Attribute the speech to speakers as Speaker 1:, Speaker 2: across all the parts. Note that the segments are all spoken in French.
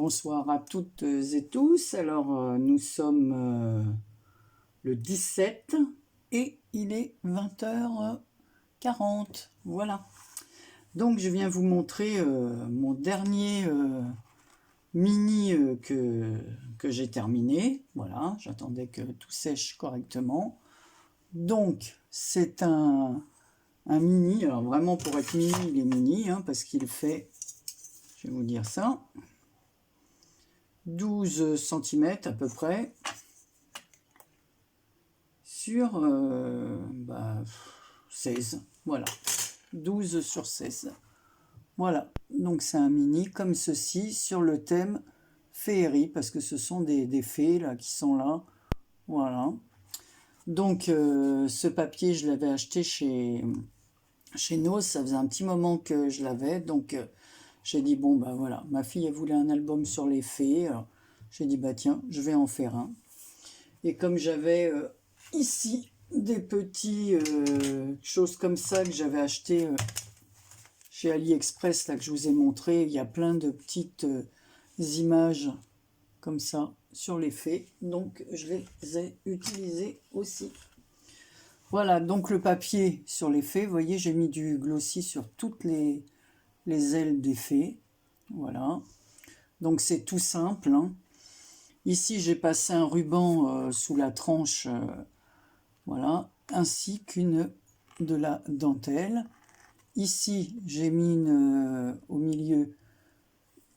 Speaker 1: Bonsoir à toutes et tous. Alors, nous sommes le 17 et il est 20h40. Voilà. Donc, je viens vous montrer mon dernier mini que j'ai terminé. Voilà, j'attendais que tout sèche correctement. Donc, c'est un mini. Alors, vraiment, pour être mini, il est mini, hein, parce qu'il fait, je vais vous dire ça, 12 cm à peu près sur 16. Voilà, 12 sur 16. Voilà, donc c'est un mini comme ceci sur le thème féerie, parce que ce sont des fées là qui sont là. Voilà. Donc ce papier, je l'avais acheté chez Nos, ça faisait un petit moment que je l'avais, donc j'ai dit, bon, bah voilà, ma fille, elle voulait un album sur les fées, alors j'ai dit, bah tiens, je vais en faire un. Et comme j'avais ici des petits choses comme ça que j'avais acheté chez AliExpress, là que je vous ai montré, il y a plein de petites images comme ça sur les fées, donc je les ai utilisées aussi. Voilà, donc le papier sur les fées, vous voyez, j'ai mis du glossy sur toutes les ailes des fées. Voilà, donc c'est tout simple, hein. Ici j'ai passé un ruban sous la tranche, voilà, ainsi qu'une de la dentelle. Ici j'ai mis au milieu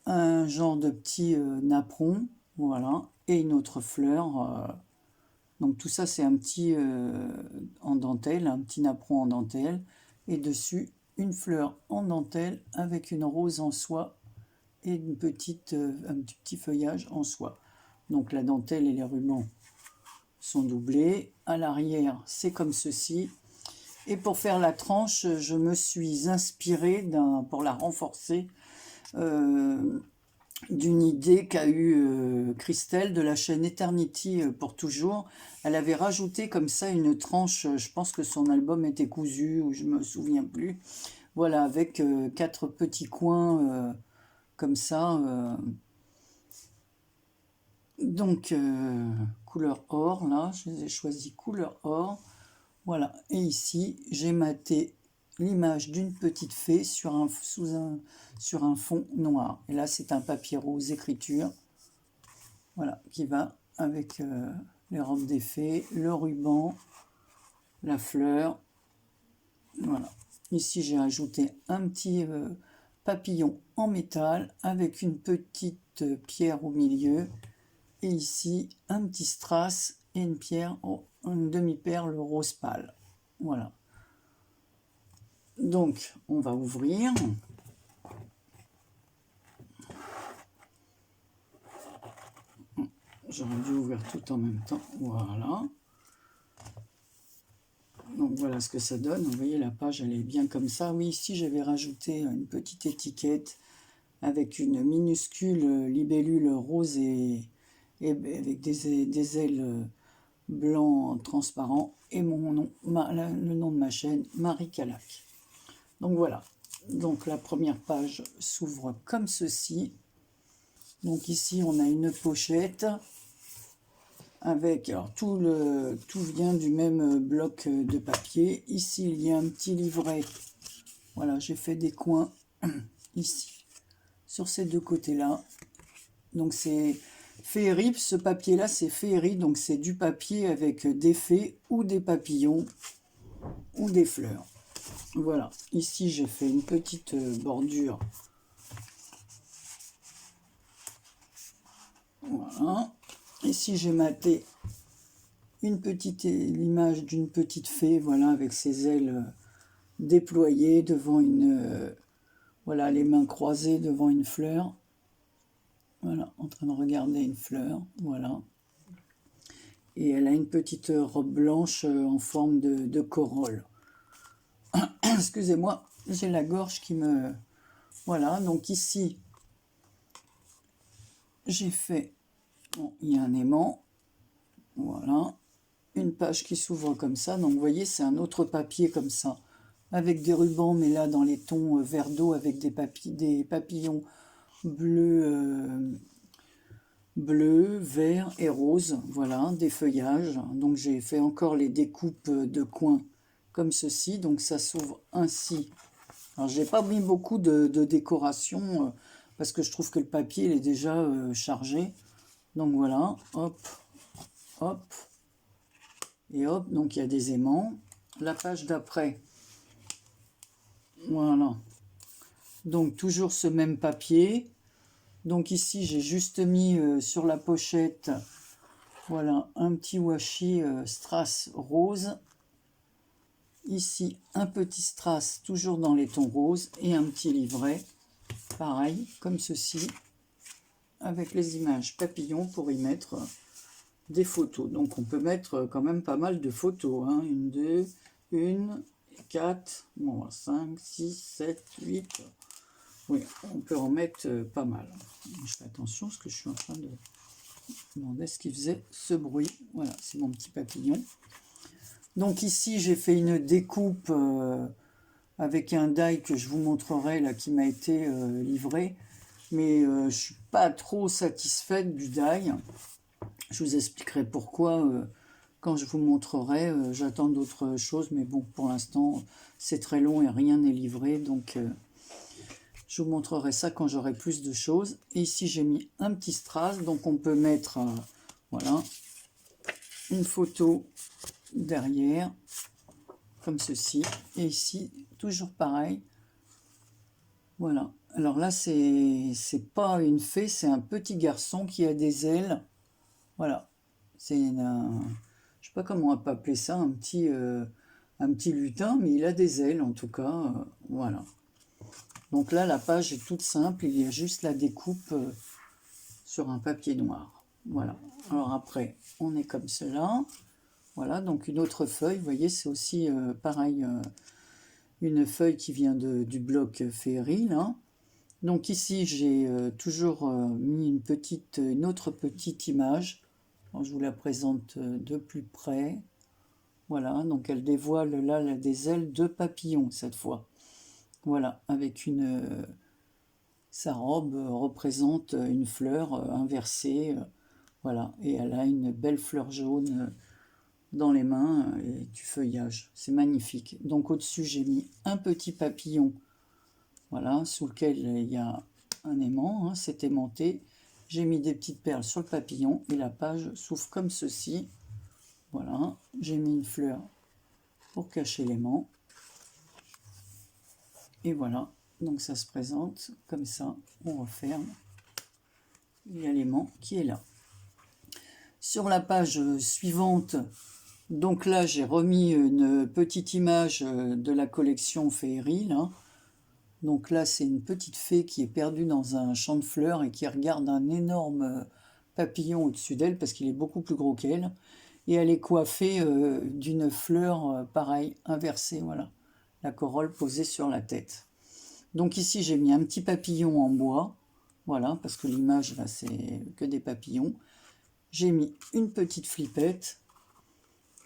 Speaker 1: un genre de petit napperon, voilà, et une autre fleur. Donc tout ça c'est un petit en dentelle, un petit napperon en dentelle, et dessus une fleur en dentelle avec une rose en soie et un petit feuillage en soie. Donc la dentelle et les rubans sont doublés. À l'arrière, c'est comme ceci. Et pour faire la tranche, je me suis inspirée pour la renforcer d'une idée qu'a eue Christelle de la chaîne Eternity pour toujours. Elle avait rajouté comme ça une tranche, je pense que son album était cousu, ou je me souviens plus. Voilà, avec 4 petits coins comme ça. Donc, couleur or, là, je les ai choisis couleur or. Voilà, et ici, j'ai maté l'image d'une petite fée sur un fond noir. Et là, c'est un papier rose écriture, voilà, qui va avec les robes des fées, le ruban, la fleur. Voilà. Ici, j'ai ajouté un petit papillon en métal avec une petite pierre au milieu. Et ici, un petit strass et une pierre, une demi-perle rose pâle. Voilà. Donc, on va ouvrir. J'aurais dû ouvrir tout en même temps. Voilà. Donc, voilà ce que ça donne. Vous voyez, la page, elle est bien comme ça. Oui, ici, j'avais rajouté une petite étiquette avec une minuscule libellule rose et avec des ailes blanc transparent et mon nom, le nom de ma chaîne, Marie Calac. Donc voilà, donc la première page s'ouvre comme ceci. Donc ici on a une pochette avec, alors tout vient du même bloc de papier. Ici il y a un petit livret, voilà, j'ai fait des coins ici sur ces deux côtés là. Donc c'est féerie, ce papier là c'est féerie, donc c'est du papier avec des fées ou des papillons ou des fleurs. Voilà, ici j'ai fait une petite bordure. Voilà, ici j'ai maté l'image d'une petite fée, voilà, avec ses ailes déployées devant voilà, les mains croisées devant une fleur. Voilà, en train de regarder une fleur, voilà. Et elle a une petite robe blanche en forme de corolle. Excusez-moi, j'ai la gorge qui me... Voilà, donc ici, j'ai fait... Bon, il y a un aimant. Voilà. Une page qui s'ouvre comme ça. Donc, vous voyez, c'est un autre papier comme ça. Avec des rubans, mais là, dans les tons vert d'eau, avec des papillons bleus bleu, vert et rose. Voilà, des feuillages. Donc j'ai fait encore les découpes de coins comme ceci. Donc ça s'ouvre ainsi. Alors j'ai pas mis beaucoup de décoration parce que je trouve que le papier il est déjà chargé. Donc voilà, hop, hop, et hop. Donc il y a des aimants. La page d'après, voilà. Donc toujours ce même papier. Donc ici j'ai juste mis sur la pochette, voilà, un petit washi strass rose. Ici un petit strass toujours dans les tons roses et un petit livret, pareil comme ceci, avec les images papillons pour y mettre des photos. Donc on peut mettre quand même pas mal de photos, hein. 1, 2, 1, 4, bon, 5, 6, 7, 8. Oui, on peut en mettre pas mal. Je fais attention parce que je suis en train de demander ce qui faisait ce bruit. Voilà, c'est mon petit papillon. Donc ici, j'ai fait une découpe avec un die que je vous montrerai là qui m'a été livré. Mais je ne suis pas trop satisfaite du die. Je vous expliquerai pourquoi quand je vous montrerai. J'attends d'autres choses, mais bon, pour l'instant, c'est très long et rien n'est livré. Donc, je vous montrerai ça quand j'aurai plus de choses. Et ici, j'ai mis un petit strass. Donc, on peut mettre, voilà, une photo derrière, comme ceci. Et ici, toujours pareil. Voilà. Alors là, c'est pas une fée, c'est un petit garçon qui a des ailes. Voilà. C'est un... Je sais pas comment on peut appeler ça, un petit lutin, mais il a des ailes en tout cas. Voilà. Donc là, la page est toute simple, il y a juste la découpe sur un papier noir. Voilà. Alors après, on est comme cela. Voilà, donc une autre feuille, vous voyez, c'est aussi pareil, une feuille qui vient du bloc Féerie, là. Donc ici, j'ai toujours mis une autre petite image. Alors, je vous la présente de plus près. Voilà, donc elle dévoile là des ailes de papillon cette fois. Voilà, avec sa robe représente une fleur inversée. Voilà, et elle a une belle fleur jaune dans les mains et du feuillage. C'est magnifique. Donc au-dessus, j'ai mis un petit papillon, voilà, sous lequel il y a un aimant, hein, c'est aimanté. J'ai mis des petites perles sur le papillon et la page s'ouvre comme ceci. Voilà, j'ai mis une fleur pour cacher l'aimant. Et voilà, donc ça se présente comme ça. On referme. Il y a l'aimant qui est là. Sur la page suivante, donc là j'ai remis une petite image de la collection Féerie, là. Donc là c'est une petite fée qui est perdue dans un champ de fleurs et qui regarde un énorme papillon au-dessus d'elle parce qu'il est beaucoup plus gros qu'elle. Et elle est coiffée d'une fleur pareil, inversée, voilà. La corolle posée sur la tête. Donc ici j'ai mis un petit papillon en bois, voilà, parce que l'image là c'est que des papillons. J'ai mis une petite flippette,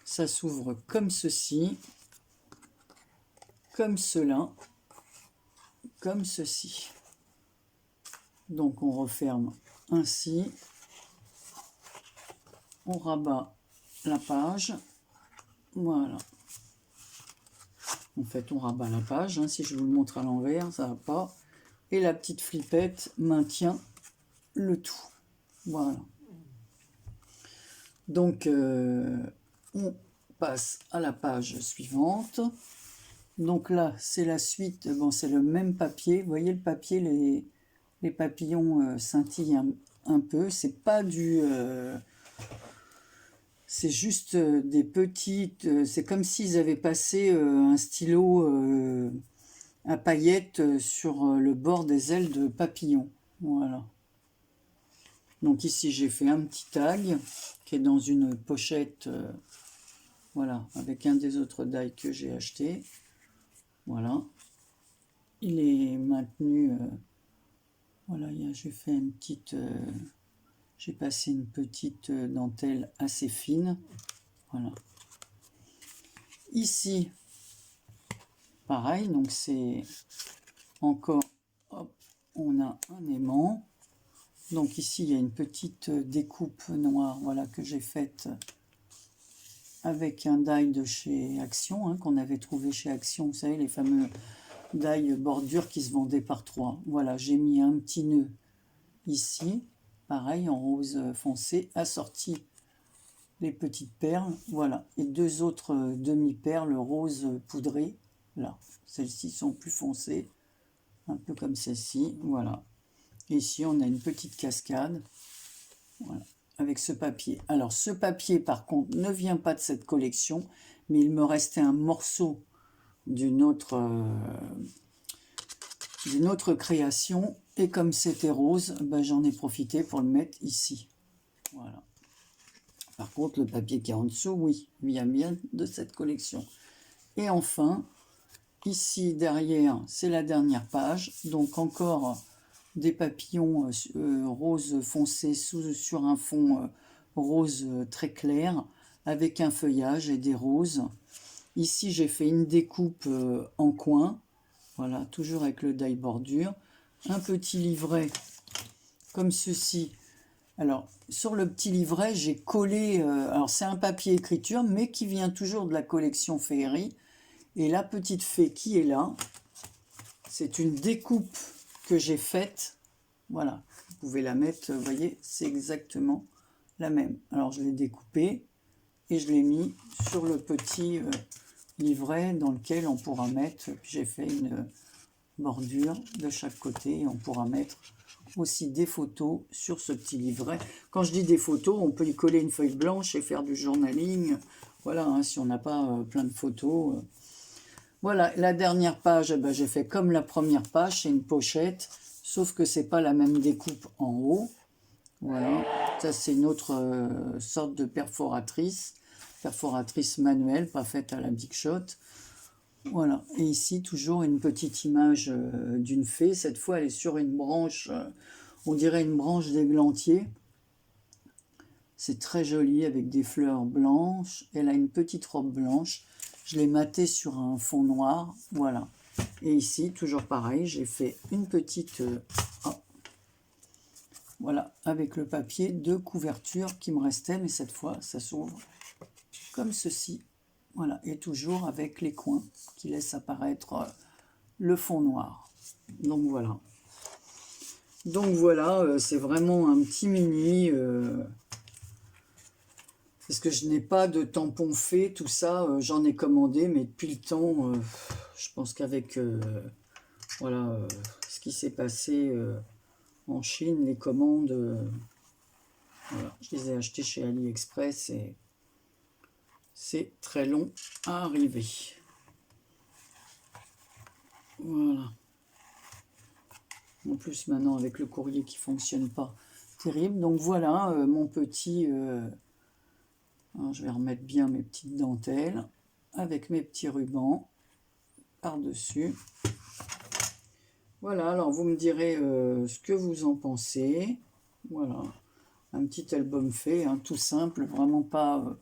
Speaker 1: ça s'ouvre comme ceci, comme cela, comme ceci. Donc on referme ainsi, on rabat la page, voilà. En fait on rabat la page, hein, si je vous le montre à l'envers, ça va pas. Et la petite flippette maintient le tout, voilà. Donc on passe à la page suivante. Donc là, c'est la suite. Bon, c'est le même papier. Vous voyez le papier, les papillons scintillent un peu. C'est pas du... c'est juste des petites... c'est comme s'ils avaient passé un stylo à paillettes sur le bord des ailes de papillon. Voilà. Donc ici, j'ai fait un petit tag qui est dans une pochette... voilà, avec un des autres die que j'ai acheté. Voilà. Il est maintenu. Voilà, j'ai fait une petite. J'ai passé une petite dentelle assez fine. Voilà. Ici, pareil, donc c'est encore. Hop, on a un aimant. Donc ici, il y a une petite découpe noire, voilà, que j'ai faite avec un die de chez Action, hein, qu'on avait trouvé chez Action, vous savez, les fameux die bordure qui se vendaient par 3. Voilà, j'ai mis un petit nœud ici, pareil, en rose foncé, assorti les petites perles, voilà, et deux autres demi-perles rose poudrées, là, celles-ci sont plus foncées, un peu comme celle-ci, voilà. Et ici, on a une petite cascade, voilà, avec ce papier. Alors, ce papier, par contre, ne vient pas de cette collection, mais il me restait un morceau d'une autre création, et comme c'était rose, ben, j'en ai profité pour le mettre ici, voilà. Par contre, le papier qui est en dessous, oui, vient bien de cette collection. Et enfin, ici derrière, c'est la dernière page. Donc encore des papillons rose foncé sur un fond rose très clair, avec un feuillage et des roses. Ici, j'ai fait une découpe en coin. Voilà, toujours avec le die bordure. Un petit livret comme ceci. Alors, sur le petit livret, j'ai collé, alors c'est un papier écriture, mais qui vient toujours de la collection Féerie. Et la petite fée qui est là, c'est une découpe que j'ai faite. Voilà, vous pouvez la mettre, vous voyez, c'est exactement la même. Alors, je l'ai découpée et je l'ai mis sur le petit livret dans lequel on pourra mettre, j'ai fait une bordure de chaque côté, et on pourra mettre aussi des photos sur ce petit livret. Quand je dis des photos, on peut y coller une feuille blanche et faire du journaling. Voilà, hein, si on n'a pas plein de photos. Voilà, la dernière page, eh ben, j'ai fait comme la première page, c'est une pochette, sauf que c'est pas la même découpe en haut. Voilà, ça c'est une autre sorte de perforatrice manuelle, pas faite à la Big Shot. Voilà, et ici toujours une petite image d'une fée. Cette fois, elle est sur une branche, on dirait une branche d'églantier. C'est très joli avec des fleurs blanches. Elle a une petite robe blanche. Je l'ai matée sur un fond noir. Voilà. Et ici, toujours pareil, j'ai fait une petite... voilà, avec le papier de couverture qui me restait, mais cette fois, ça s'ouvre comme ceci. Voilà, et toujours avec les coins qui laissent apparaître le fond noir. Donc voilà. Donc voilà, c'est vraiment un petit mini... parce que je n'ai pas de tampon fait, tout ça, j'en ai commandé, mais depuis le temps, je pense qu'avec voilà, ce qui s'est passé en Chine, les commandes, voilà, je les ai achetées chez AliExpress et c'est très long à arriver. Voilà. En plus, maintenant, avec le courrier qui ne fonctionne pas, terrible. Donc voilà, mon petit... alors, je vais remettre bien mes petites dentelles avec mes petits rubans par-dessus. Voilà, alors vous me direz ce que vous en pensez. Voilà, un petit album fait, hein, tout simple, vraiment pas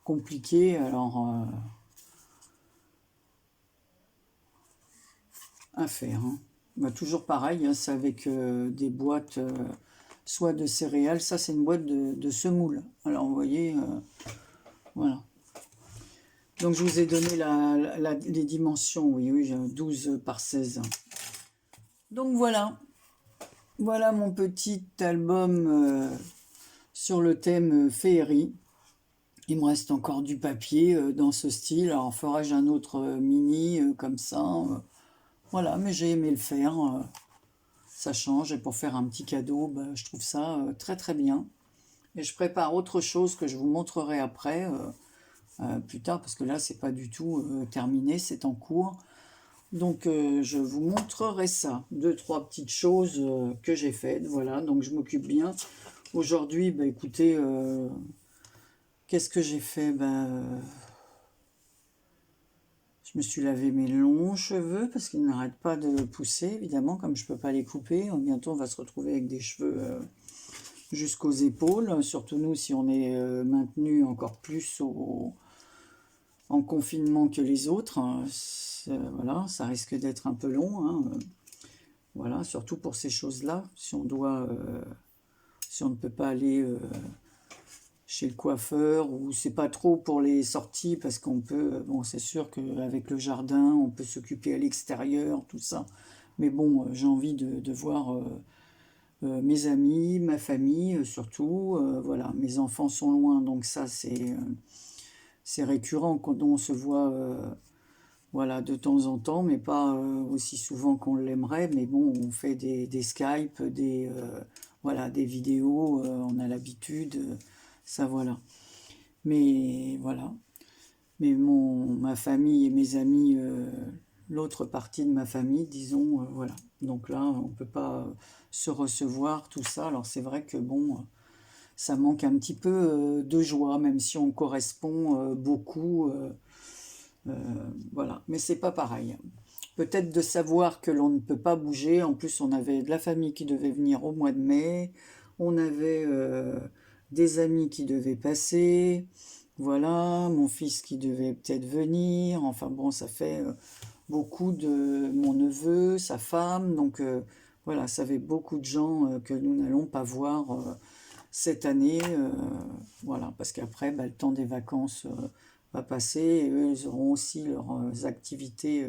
Speaker 1: compliqué. Alors, à faire. Hein. Bah, toujours pareil, hein, c'est avec des boîtes, soit de céréales. Ça, c'est une boîte de semoule. Alors, vous voyez, voilà. Donc, je vous ai donné les dimensions. Oui, oui, 12 par 16. Donc, voilà. Voilà mon petit album sur le thème féerie. Il me reste encore du papier dans ce style. Alors, ferai-je un autre mini comme ça voilà, mais j'ai aimé le faire. Ça change. Et pour faire un petit cadeau, bah, je trouve ça très très bien. Et je prépare autre chose que je vous montrerai après, plus tard, parce que là, c'est pas du tout terminé, c'est en cours. Donc, je vous montrerai ça. 2-3 petites choses que j'ai faites. Voilà, donc je m'occupe bien. Aujourd'hui, bah, écoutez, qu'est-ce que j'ai fait je me suis lavé mes longs cheveux parce qu'ils n'arrêtent pas de pousser, évidemment, comme je ne peux pas les couper. Bientôt, on va se retrouver avec des cheveux jusqu'aux épaules. Surtout nous, si on est maintenu encore plus en confinement que les autres. Hein. Voilà, ça risque d'être un peu long. Hein. Voilà, surtout pour ces choses-là. Si on doit si on ne peut pas aller chez le coiffeur, ou c'est pas trop pour les sorties, parce qu'on peut, bon, c'est sûr qu'avec le jardin, on peut s'occuper à l'extérieur, tout ça. Mais bon, j'ai envie de voir mes amis, ma famille surtout. Voilà, mes enfants sont loin, donc ça c'est récurrent quand on se voit voilà, de temps en temps, mais pas aussi souvent qu'on l'aimerait. Mais bon, on fait des Skype, voilà, des vidéos, on a l'habitude, ça voilà. Mais voilà. Mais ma famille et mes amis, l'autre partie de ma famille, disons, voilà. Donc là, on ne peut pas se recevoir, tout ça. Alors c'est vrai que bon, ça manque un petit peu de joie, même si on correspond beaucoup. Voilà, mais c'est pas pareil. Peut-être de savoir que l'on ne peut pas bouger. En plus, on avait de la famille qui devait venir au mois de mai. On avait des amis qui devaient passer. Voilà, mon fils qui devait peut-être venir. Enfin bon, ça fait beaucoup de mon neveu, sa femme. Donc voilà, ça fait beaucoup de gens que nous n'allons pas voir cette année. Voilà, parce qu'après, bah, le temps des vacances va passer et eux, ils auront aussi leurs activités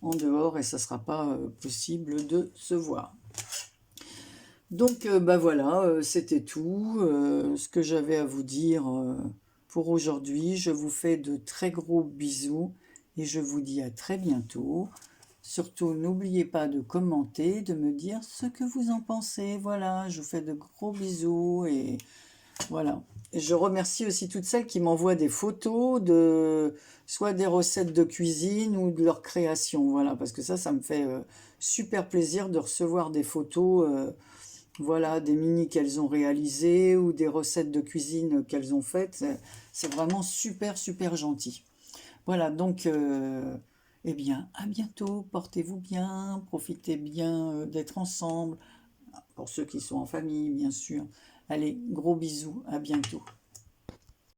Speaker 1: en dehors et ça ne sera pas possible de se voir. Donc, bah voilà, c'était tout ce que j'avais à vous dire pour aujourd'hui. Je vous fais de très gros bisous et je vous dis à très bientôt. Surtout, n'oubliez pas de commenter, de me dire ce que vous en pensez. Voilà, je vous fais de gros bisous et voilà. Et je remercie aussi toutes celles qui m'envoient des photos de soit des recettes de cuisine ou de leur création. Voilà, parce que ça me fait super plaisir de recevoir des photos, voilà, des mini qu'elles ont réalisées ou des recettes de cuisine qu'elles ont faites. C'est vraiment super, super gentil. Voilà, donc, eh bien, à bientôt. Portez-vous bien, profitez bien d'être ensemble. Pour ceux qui sont en famille, bien sûr. Allez, gros bisous, à bientôt.